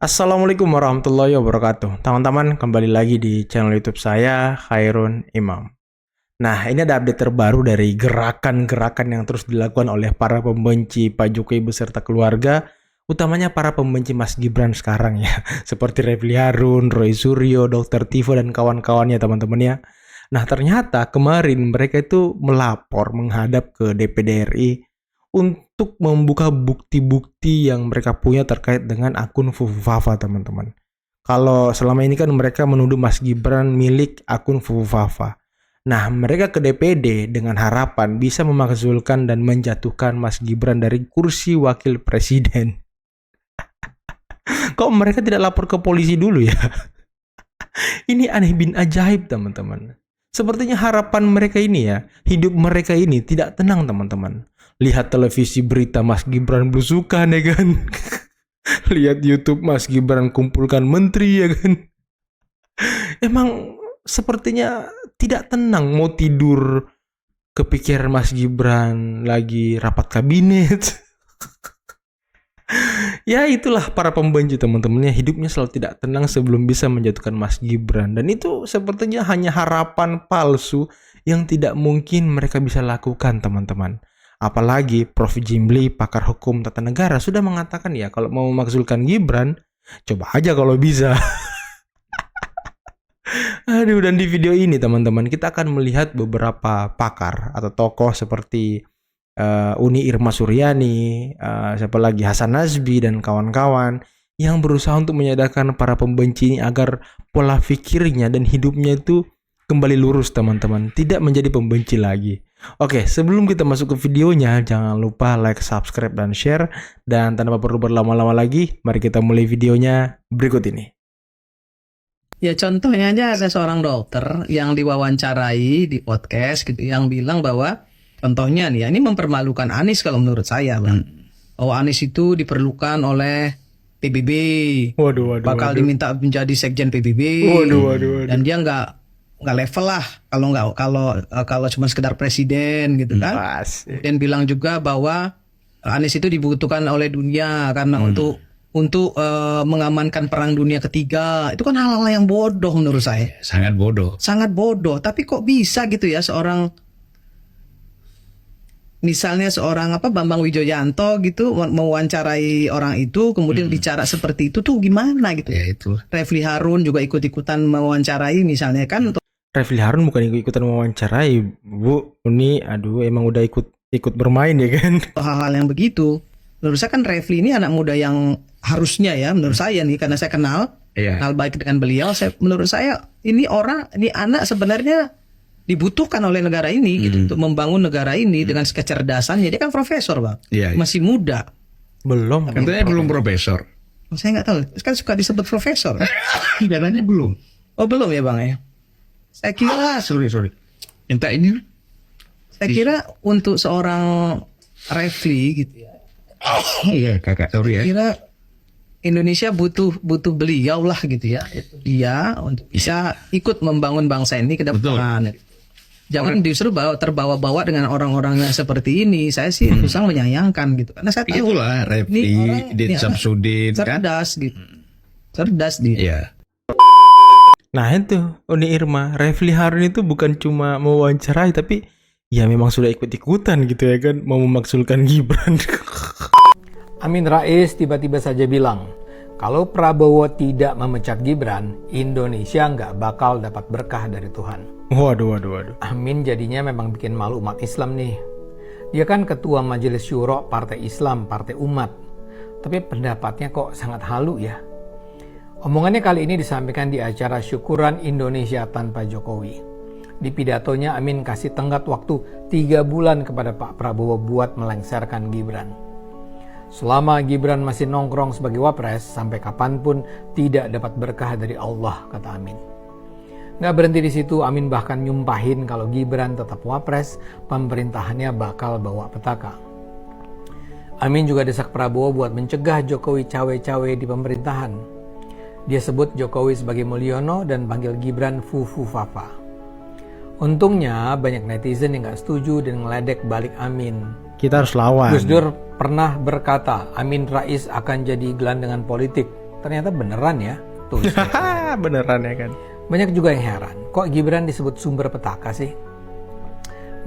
Assalamualaikum warahmatullahi wabarakatuh. Teman-teman, kembali lagi di channel YouTube saya, Khairun Imam. Nah, ini ada update terbaru dari gerakan-gerakan yang terus dilakukan oleh para pembenci Pak Jokowi beserta keluarga, utamanya para pembenci Mas Gibran sekarang ya, seperti Refly Harun, Roy Suryo, Dr. Tivo, dan kawan-kawannya teman-teman ya. Nah, ternyata kemarin mereka itu melapor menghadap ke DPD RI untuk membuka bukti-bukti yang mereka punya terkait dengan akun Fufufafa, teman-teman. Kalau selama ini kan mereka menuduh Mas Gibran milik akun Fufufafa. Nah, mereka ke DPD dengan harapan bisa memakzulkan dan menjatuhkan Mas Gibran dari kursi wakil presiden. Kok mereka tidak lapor ke polisi dulu ya? Ini aneh bin ajaib, teman-teman. Sepertinya harapan mereka ini ya, hidup mereka ini tidak tenang, teman-teman. Lihat televisi berita Mas Gibran belusukan ya kan. Lihat YouTube Mas Gibran kumpulkan menteri ya kan. Emang sepertinya tidak tenang, mau tidur kepikiran Mas Gibran lagi rapat kabinet. Ya itulah para pembenci, teman-temannya, hidupnya selalu tidak tenang sebelum bisa menjatuhkan Mas Gibran. Dan itu sepertinya hanya harapan palsu yang tidak mungkin mereka bisa lakukan, teman-teman. Apalagi Prof. Jimli, pakar hukum tata negara, sudah mengatakan ya kalau mau memakzulkan Gibran, coba aja kalau bisa. Aduh, dan di video ini teman-teman kita akan melihat beberapa pakar atau tokoh seperti Uni Irma Suryani, siapa lagi, Hasan Nazbi dan kawan-kawan yang berusaha untuk menyadarkan para pembenci ini agar pola pikirnya dan hidupnya itu kembali lurus, teman-teman, tidak menjadi pembenci lagi. Oke, sebelum kita masuk ke videonya, jangan lupa like, subscribe, dan share. Dan tanpa perlu berlama-lama lagi, mari kita mulai videonya berikut ini. Ya contohnya aja ada seorang dokter yang diwawancarai di podcast gitu yang bilang bahwa contohnya nih ya, ini mempermalukan Anies kalau menurut saya, Bang. Oh, Anies itu diperlukan oleh PBB. Bakal diminta menjadi sekjen PBB. Waduh. Dan dia nggak level lah kalau cuma sekedar presiden gitu kan. Dan bilang juga bahwa Anies itu dibutuhkan oleh dunia karena untuk mengamankan perang dunia ketiga. Itu kan hal-hal yang bodoh menurut saya. Sangat bodoh. Tapi kok bisa gitu ya misalnya seorang Bambang Wijoyanto gitu mewawancarai orang itu kemudian bicara seperti itu tuh gimana gitu. Ya itu. Refly Harun juga ikut-ikutan mewawancarai misalnya kan. Refly Harun bukan ikut-ikutan mewawancarai, Bu. Ini emang udah ikut bermain ya kan. Hal-hal yang begitu. Menurut saya kan Refly ini anak muda yang harusnya ya, menurut saya nih, karena saya kenal baik dengan beliau, menurut saya ini anak sebenarnya dibutuhkan oleh negara ini gitu, untuk membangun negara ini dengan kecerdasannya. Dia kan profesor, Bang. Masih muda. Belum. Katanya belum profesor. Saya nggak tahu. Kan suka disebut profesor. Dananya belum. Oh, belum ya, Bang ya? Saya kira sorry. Minta ini. Saya kira untuk seorang Refly gitu ya. Iya, kakak, sorry ya. Kira Indonesia butuh beliau lah gitu ya. Dia untuk bisa ikut membangun bangsa ini ke depan. Jangan justru terbawa-bawa dengan orang-orang yang seperti ini. Saya sih susah menyayangkan gitu. Karena saya tahu itulah Refly, Dit Samsudin kan. Cerdas gitu. Cerdas dia. Iya. Nah itu, Uni Irma, Refly Harun itu bukan cuma mewawancarai, tapi ya memang sudah ikut-ikutan gitu ya kan, mau memakzulkan Gibran. Amin Rais tiba-tiba saja bilang, kalau Prabowo tidak memecat Gibran, Indonesia nggak bakal dapat berkah dari Tuhan. Waduh. Amin jadinya memang bikin malu umat Islam nih. Dia kan ketua Majelis Syuro Partai Islam, Partai Umat. Tapi pendapatnya kok sangat halu ya. Omongannya kali ini disampaikan di acara Syukuran Indonesia Tanpa Jokowi. Di pidatonya Amin kasih tenggat waktu 3 bulan kepada Pak Prabowo buat melengsarkan Gibran. Selama Gibran masih nongkrong sebagai wapres, sampai kapanpun tidak dapat berkah dari Allah, kata Amin. Nggak berhenti di situ, Amin bahkan nyumpahin kalau Gibran tetap wapres, pemerintahannya bakal bawa petaka. Amin juga desak Prabowo buat mencegah Jokowi cawe-cawe di pemerintahan. Dia sebut Jokowi sebagai Mulyono dan panggil Gibran Fufufafa. Untungnya banyak netizen yang nggak setuju dan ngeledek balik Amin. Kita harus lawan. Gus Dur pernah berkata, Amin Rais akan jadi gelandangan politik. Ternyata beneran ya. Tulis. Haha, beneran ya kan. Banyak juga yang heran, kok Gibran disebut sumber petaka sih?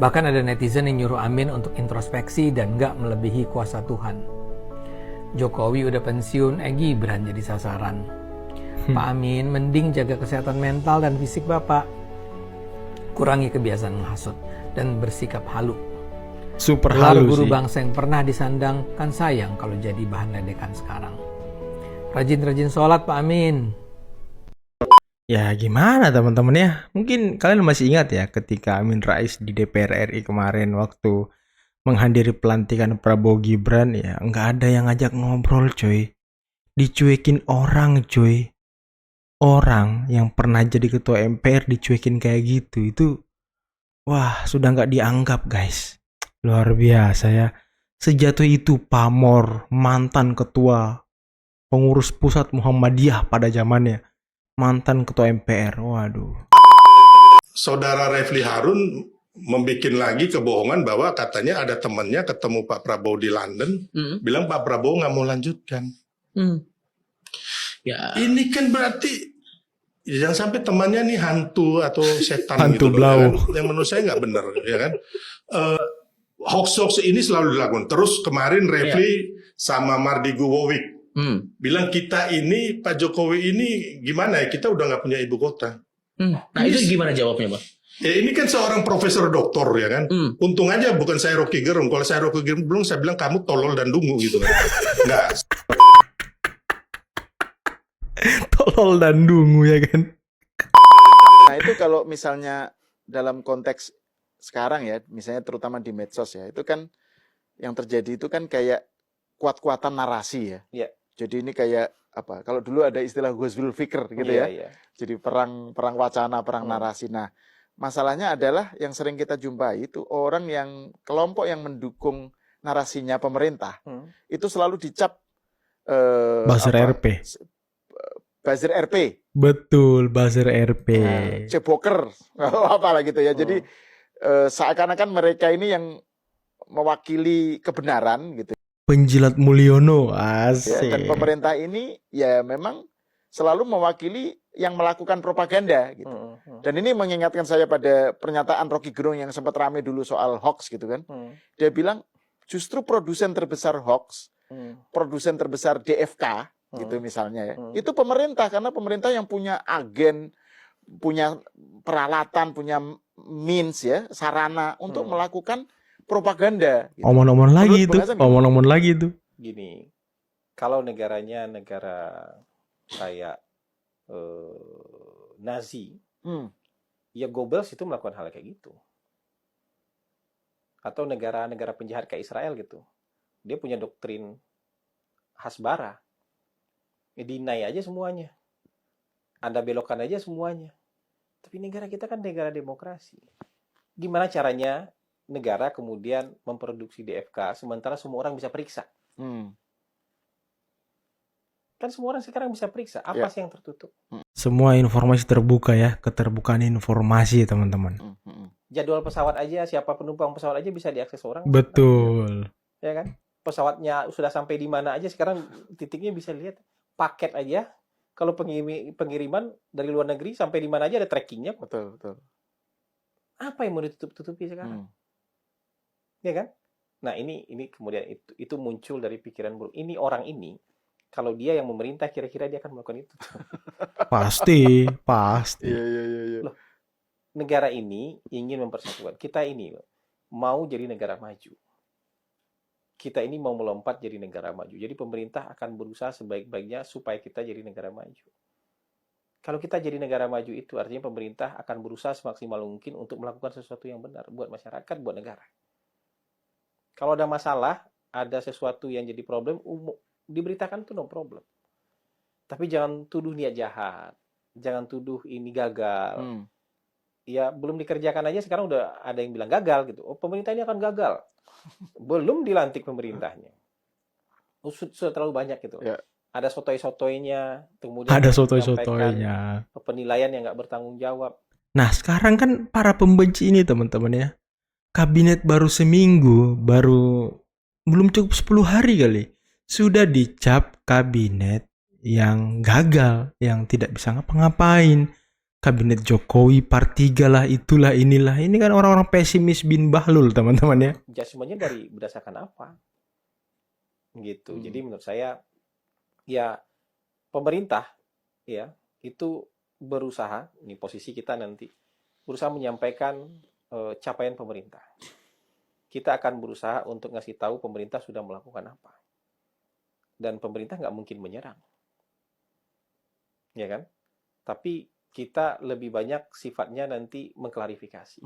Bahkan ada netizen yang nyuruh Amin untuk introspeksi dan nggak melebihi kuasa Tuhan. Jokowi udah pensiun, Gibran jadi sasaran. Pak Amin, mending jaga kesehatan mental dan fisik Bapak. Kurangi kebiasaan menghasut dan bersikap halu. Super Gelar halu guru sih. bangsa yang pernah disandang, kan sayang kalau jadi bahan ledekan sekarang. Rajin-rajin sholat Pak Amin. Ya gimana teman-teman ya? Mungkin kalian masih ingat ya ketika Amin Rais di DPR RI kemarin waktu menghadiri pelantikan Prabowo Gibran, ya nggak ada yang ngajak ngobrol coy. Dicuekin orang coy. Orang yang pernah jadi ketua MPR dicuekin kayak gitu, itu wah sudah nggak dianggap guys. Luar biasa ya. Sejatuh itu pamor mantan ketua pengurus pusat Muhammadiyah pada zamannya. Mantan ketua MPR, waduh. Saudara Refli Harun membuat lagi kebohongan bahwa katanya ada temannya ketemu Pak Prabowo di London, bilang Pak Prabowo nggak mau lanjutkan. Ya. Ini kan berarti jangan sampai temannya nih hantu atau setan Hantu gitu loh, blau. ya kan? Yang menurut saya nggak benar, ya kan? Hoax-hoax ini selalu dilakukan. Terus kemarin Refli sama Mardigu Wowik bilang kita ini Pak Jokowi ini gimana ya, kita udah nggak punya ibu kota. Nah itu gimana jawabnya, Bang? Ya ini kan seorang profesor doktor ya kan. Untung aja bukan saya Rocky Gerung. Kalau saya Rocky Gerung belum saya bilang kamu tolol dan dungu gitu kan. Enggak. Tolol dan dungu ya kan. Nah itu kalau misalnya dalam konteks sekarang ya, misalnya terutama di medsos ya, itu kan yang terjadi itu kan kayak kuat-kuatan narasi ya. Iya. Jadi ini kayak apa? Kalau dulu ada istilah Ghazwil Fikr gitu ya. Iya. Jadi perang wacana, perang narasi. Nah, masalahnya adalah yang sering kita jumpai itu orang yang kelompok yang mendukung narasinya pemerintah itu selalu dicap Buzzer RP. buzzer RP. Betul, buzzer RP. Ceboker apalah gitu ya. Jadi seakan-akan mereka ini yang mewakili kebenaran gitu. Penjilat Mulyono, Ya, asik. dan pemerintah ini ya memang selalu mewakili yang melakukan propaganda gitu. Dan ini mengingatkan saya pada pernyataan Rocky Gerung yang sempat ramai dulu soal hoax gitu kan. Dia bilang justru produsen terbesar hoax, produsen terbesar DFK gitu misalnya ya. Itu pemerintah, karena pemerintah yang punya agen, punya peralatan, punya means ya, sarana untuk melakukan propaganda. Gitu. Omong-omong lagi Menurut itu, Bung Hasan omong-omong lagi itu. Gini, kalau negaranya negara kayak Nazi, ya Goebbels itu melakukan hal kayak gitu. Atau negara-negara penjahat kayak Israel gitu. Dia punya doktrin Hasbara. Ya, deny aja semuanya. Anda belokkan aja semuanya. Tapi negara kita kan negara demokrasi. Gimana caranya negara kemudian memproduksi DFK sementara semua orang bisa periksa? Kan semua orang sekarang bisa periksa. Apa sih yang tertutup? Semua informasi terbuka ya, keterbukaan informasi teman-teman. Jadwal pesawat aja, siapa penumpang pesawat aja bisa diakses orang. Betul. Ya kan? Pesawatnya sudah sampai di mana aja sekarang titiknya bisa lihat. Paket aja, kalau pengiriman dari luar negeri sampai di mana aja ada trackingnya. Betul. Apa yang mau ditutup-tutupi sekarang? Ya kan? Nah ini kemudian itu muncul dari pikiran buruk. Ini orang ini, kalau dia yang memerintah kira-kira dia akan melakukan itu. Pasti. Iya. Loh, negara ini ingin mempersatukan. Kita ini loh, mau jadi negara maju. Kita ini mau melompat jadi negara maju. Jadi pemerintah akan berusaha sebaik-baiknya supaya kita jadi negara maju. Kalau kita jadi negara maju itu artinya pemerintah akan berusaha semaksimal mungkin untuk melakukan sesuatu yang benar buat masyarakat, buat negara. Kalau ada masalah, ada sesuatu yang jadi problem, diberitakan itu no problem. Tapi jangan tuduh niat jahat. Jangan tuduh ini gagal. Ya belum dikerjakan aja sekarang udah ada yang bilang gagal gitu. Oh pemerintah ini akan gagal. Belum dilantik pemerintahnya. Sudah terlalu banyak gitu. Ya. Ada sotoy-sotoynya. Kemudian Ada sotoy-sotoynya. penilaian yang nggak bertanggung jawab. Nah sekarang kan para pembenci ini teman-teman ya, kabinet baru seminggu, belum cukup 10 hari kali, sudah dicap kabinet yang gagal, yang tidak bisa ngapa-ngapain. Kabinet Jokowi part 3 lah, itulah, inilah. Ini kan orang-orang pesimis bin Bahlul, teman-teman ya. Judgment-nya berdasarkan apa? Gitu. Jadi menurut saya ya pemerintah ya itu berusaha, ini posisi kita nanti berusaha menyampaikan capaian pemerintah. Kita akan berusaha untuk ngasih tahu pemerintah sudah melakukan apa. Dan pemerintah nggak mungkin menyerang. Ya kan? Tapi kita lebih banyak sifatnya nanti mengklarifikasi,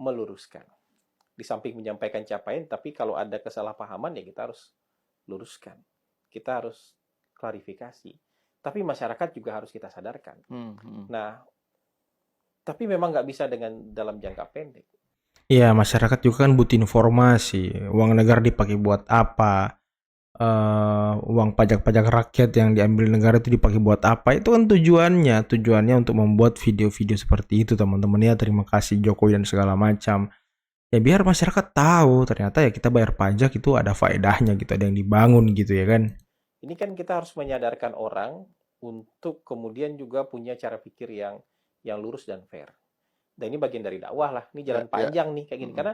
meluruskan. Di samping menyampaikan capaian, tapi kalau ada kesalahpahaman ya kita harus luruskan. Kita harus klarifikasi. Tapi masyarakat juga harus kita sadarkan. Nah, tapi memang nggak bisa dalam jangka pendek. Iya, masyarakat juga kan butuh informasi. Uang negara dipakai buat apa? Uang pajak-pajak rakyat yang diambil negara itu dipakai buat apa? Itu kan tujuannya untuk membuat video-video seperti itu, teman-teman ya. Terima kasih Jokowi dan segala macam. Ya biar masyarakat tahu ternyata ya kita bayar pajak itu ada faedahnya gitu, ada yang dibangun gitu ya kan. Ini kan kita harus menyadarkan orang untuk kemudian juga punya cara pikir yang lurus dan fair. Dan ini bagian dari dakwah lah. Ini jalan panjang nih kayak gini karena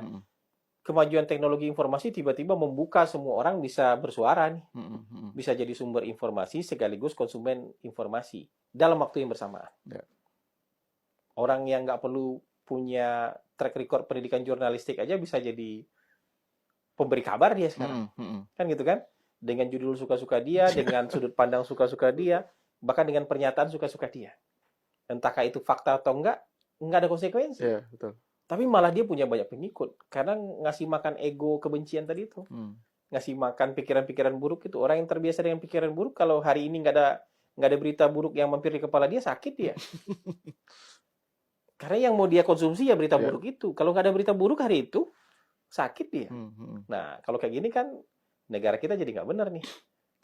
kemajuan teknologi informasi tiba-tiba membuka semua orang bisa bersuara nih. Bisa jadi sumber informasi sekaligus konsumen informasi dalam waktu yang bersamaan. Orang yang nggak perlu punya track record pendidikan jurnalistik aja bisa jadi pemberi kabar dia sekarang. Kan gitu kan? Dengan judul suka-suka dia, dengan sudut pandang suka-suka dia, bahkan dengan pernyataan suka-suka dia. Entahkah itu fakta atau enggak ada konsekuensi. Iya, betul. Tapi malah dia punya banyak pengikut karena ngasih makan ego kebencian tadi itu, ngasih makan pikiran-pikiran buruk itu. Orang yang terbiasa dengan pikiran buruk, kalau hari ini nggak ada berita buruk yang mampir di kepala dia, sakit dia. Karena yang mau dia konsumsi ya berita buruk itu. Kalau nggak ada berita buruk hari itu, sakit dia. Nah kalau kayak gini kan negara kita jadi nggak benar nih.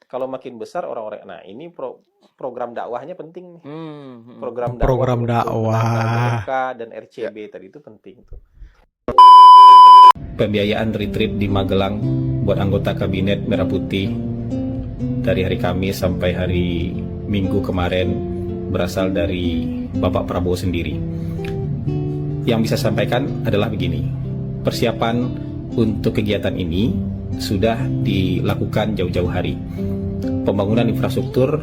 Kalau makin besar orang-orang, nah ini program dakwahnya penting nih. Program dakwah dan RCB tadi itu penting tuh. Pembiayaan retreat di Magelang buat anggota kabinet Merah Putih dari hari Kamis sampai hari Minggu kemarin berasal dari Bapak Prabowo sendiri. Yang bisa sampaikan adalah begini, persiapan untuk kegiatan ini sudah dilakukan jauh-jauh hari. Pembangunan infrastruktur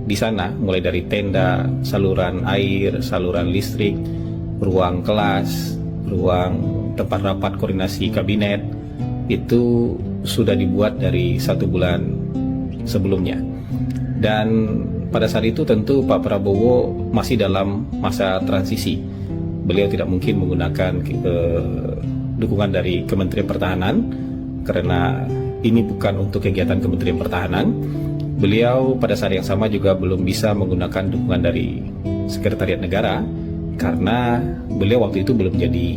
di sana mulai dari tenda, saluran air, saluran listrik, ruang kelas, ruang tempat rapat koordinasi kabinet itu sudah dibuat dari 1 bulan sebelumnya. Dan pada saat itu tentu Pak Prabowo masih dalam masa transisi. Beliau tidak mungkin menggunakan dukungan dari Kementerian Pertahanan karena ini bukan untuk kegiatan Kementerian Pertahanan. Beliau pada saat yang sama juga belum bisa menggunakan dukungan dari Sekretariat Negara karena beliau waktu itu belum jadi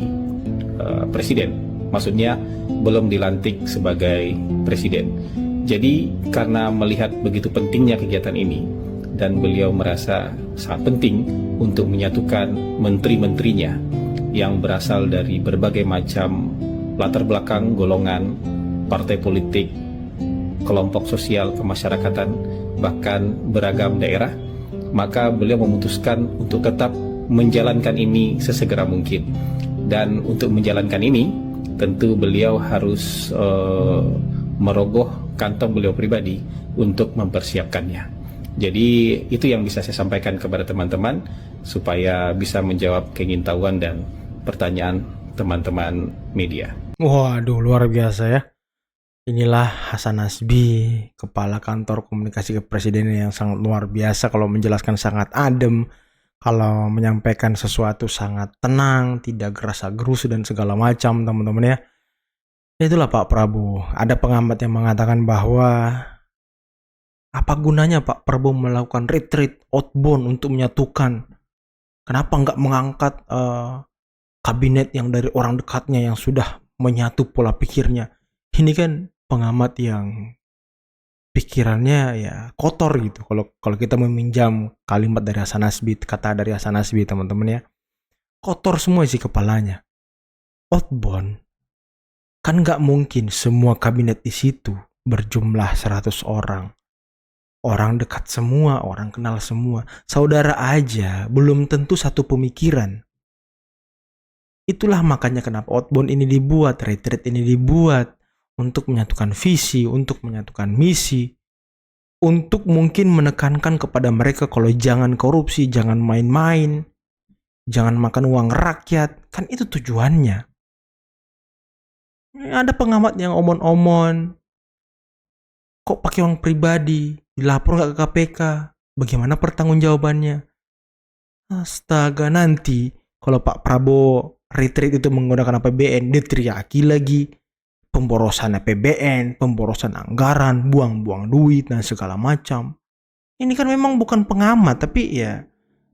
presiden. Maksudnya belum dilantik sebagai presiden. Jadi karena melihat begitu pentingnya kegiatan ini dan beliau merasa sangat penting untuk menyatukan menteri-menterinya yang berasal dari berbagai macam latar belakang, golongan, partai politik, kelompok sosial kemasyarakatan, bahkan beragam daerah, maka beliau memutuskan untuk tetap menjalankan ini sesegera mungkin. Dan untuk menjalankan ini, tentu beliau harus merogoh kantong beliau pribadi untuk mempersiapkannya. Jadi itu yang bisa saya sampaikan kepada teman-teman supaya bisa menjawab keingintahuan dan pertanyaan teman-teman media. Waduh, luar biasa ya. Inilah Hasan Nasbi, Kepala Kantor Komunikasi Kepresidenan yang sangat luar biasa. Kalau menjelaskan sangat adem, kalau menyampaikan sesuatu sangat tenang, tidak gerasa-gerusu dan segala macam, teman-teman ya. Itulah Pak Prabowo. Ada pengamat yang mengatakan bahwa apa gunanya Pak Prabowo melakukan retreat outbound untuk menyatukan? Kenapa nggak mengangkat kabinet yang dari orang dekatnya yang sudah menyatu pola pikirnya? Ini kan pengamat yang pikirannya ya kotor gitu. Kalau kita meminjam kalimat dari Hasan Nasbi, kata dari Hasan Nasbi, teman-teman ya, kotor semua isi kepalanya. Outbound kan nggak mungkin semua kabinet di situ berjumlah 100 orang. Orang dekat semua, orang kenal semua. Saudara aja belum tentu satu pemikiran. Itulah makanya kenapa outbound ini dibuat, retreat ini dibuat. Untuk menyatukan visi, untuk menyatukan misi. Untuk mungkin menekankan kepada mereka kalau jangan korupsi, jangan main-main. Jangan makan uang rakyat. Kan itu tujuannya. Ada pengamat yang omon-omon. Kok pakai uang pribadi? Dilapor nggak ke KPK? Bagaimana pertanggungjawabannya? Astaga, nanti kalau Pak Prabowo retreat itu menggunakan APBN, diteriaki lagi. Pemborosan APBN, pemborosan anggaran, buang-buang duit, dan segala macam. Ini kan memang bukan pengamat, tapi ya,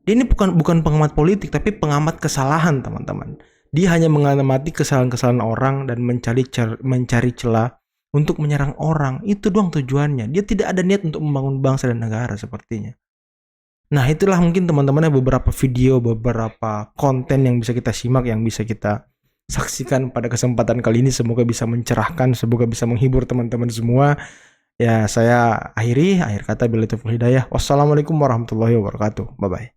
dia ini bukan pengamat politik, tapi pengamat kesalahan, teman-teman. Dia hanya mengamati kesalahan-kesalahan orang dan mencari celah untuk menyerang orang. Itu doang tujuannya. Dia tidak ada niat untuk membangun bangsa dan negara sepertinya. Nah, itulah mungkin teman-teman beberapa video, beberapa konten yang bisa kita simak, yang bisa kita saksikan pada kesempatan kali ini. Semoga bisa mencerahkan, semoga bisa menghibur teman-teman semua. Ya, saya akhir kata, billahi taufiq wal hidayah. Wassalamualaikum warahmatullahi wabarakatuh. Bye-bye.